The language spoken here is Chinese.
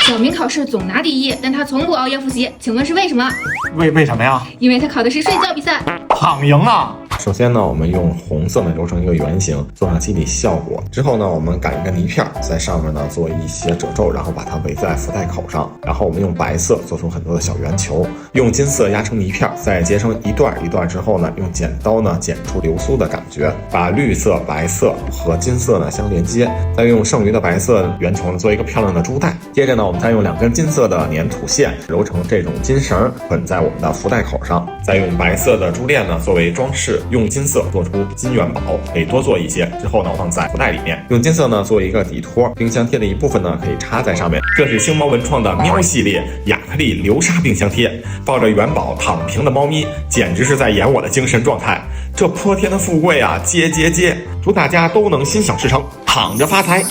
小明考试总拿第1，但他从不熬夜复习，请问是为什么？为什么呀？因为他考的是睡觉比赛。躺赢啊！首先呢，我们用红色呢揉成一个圆形，做上基底效果。之后呢，我们擀一个泥片，在上面呢做一些褶皱，然后把它围在福袋口上。然后我们用白色做出很多的小圆球，用金色压成泥片，再结成一段一段之后呢，用剪刀呢剪出流苏的感觉，把绿色、白色和金色呢相连接，再用剩余的白色圆球呢做一个漂亮的珠带。接着呢，我们再用2根金色的粘土线揉成这种金绳，捆在我们的福袋口上，再用白色的珠链呢作为装饰，用金色做出金元宝，可以多做一些。之后呢，放在福袋里面，用金色呢做一个底托，冰箱贴的一部分呢可以插在上面。这是星猫文创的喵系列亚克力流沙冰箱贴，抱着元宝躺平的猫咪，简直是在演我的精神状态。这泼天的富贵啊，接！祝大家都能心想事成，躺着发财。